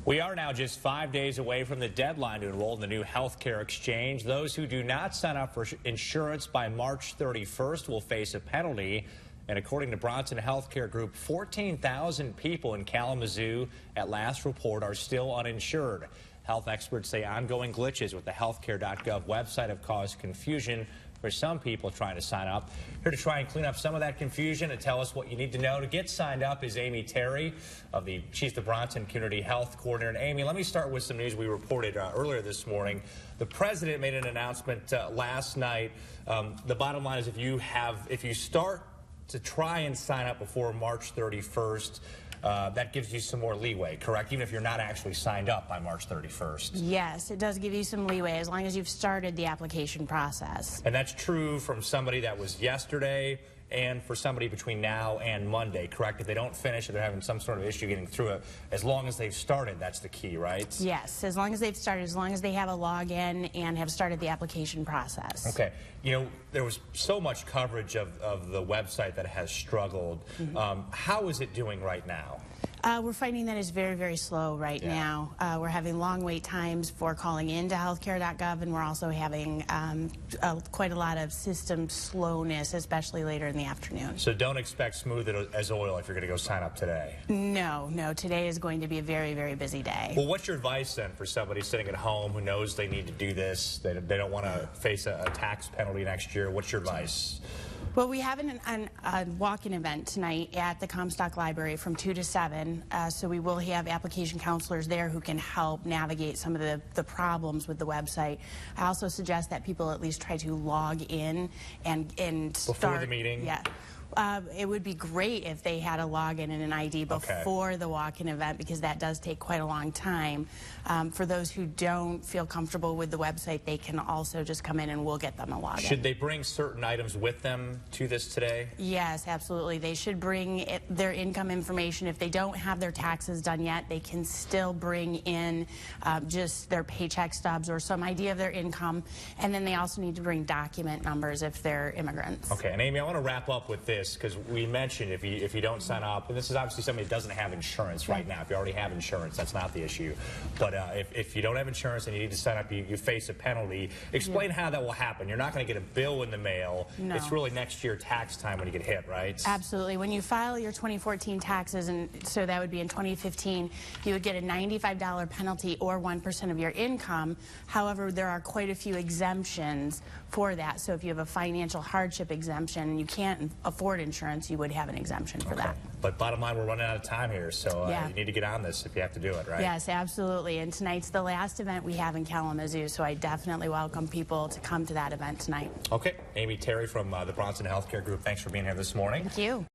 We are now just 5 days away from the deadline to enroll in the new healthcare exchange. Those who do not sign up for insurance by March 31st will face a penalty. And according to Bronson Healthcare Group, 14,000 people in Kalamazoo at last report are still uninsured. Health experts say ongoing glitches with the healthcare.gov website have caused confusion for some people trying to sign up. Here to try and clean up some of that confusion and tell us what you need to know to get signed up is Amy Terry, she's the Bronson Community Health Coordinator. And Amy, let me start with some news we reported earlier this morning. The president made an announcement last night. The bottom line is if you start to try and sign up before March 31st, that gives you some more leeway, correct? Even if you're not actually signed up by March 31st. Yes, it does give you some leeway as long as you've started the application process. And that's true from somebody that was yesterday and for somebody between now and Monday, correct? If they don't finish, if they're having some sort of issue getting through it, as long as they've started, that's the key, right? Yes, as long as they've started, as long as they have a login and have started the application process. Okay. You know, there was so much coverage of the website that has struggled. How is it doing right now? We're finding that it's very, very slow right now. We're having long wait times for calling into healthcare.gov, and we're also having quite a lot of system slowness, especially later in the afternoon. So don't expect smooth as oil if you're going to go sign up today. No, today is going to be a very, very busy day. Well, what's your advice then for somebody sitting at home who knows they need to do this, they don't want to face a tax penalty next year? What's your advice? Well, we have a walk-in event tonight at the Comstock Library from 2 to 7, so we will have application counselors there who can help navigate some of the problems with the website. I also suggest that people at least try to log in and start. Before the meeting? Yeah. It would be great if they had a login and an ID before the walk-in event, because that does take quite a long time. For those who don't feel comfortable with the website, they can also just come in and we'll get them a login. Should they bring certain items with them to this today? Yes, absolutely. They should bring their income information. If they don't have their taxes done yet, they can still bring in just their paycheck stubs or some idea of their income. And then they also need to bring document numbers if they're immigrants. Okay, and Amy, I want to wrap up with this, because we mentioned if you don't sign up, and this is obviously somebody that doesn't have insurance right now. If you already have insurance, that's not the issue. But if you don't have insurance and you need to sign up, you face a penalty. Explain how that will happen. You're not going to get a bill in the mail. No. It's really next year tax time when you get hit, right? Absolutely. When you file your 2014 taxes, and so that would be in 2015, you would get a $95 penalty or 1% of your income. However, there are quite a few exemptions for that. So if you have a financial hardship exemption and you can't afford insurance, you would have an exemption for that. But bottom line, we're running out of time here, so you need to get on this if you have to do it, right? Yes, absolutely. And tonight's the last event we have in Kalamazoo, so I definitely welcome people to come to that event tonight. Okay. Amy Terry from the Bronson Healthcare Group, thanks for being here this morning. Thank you.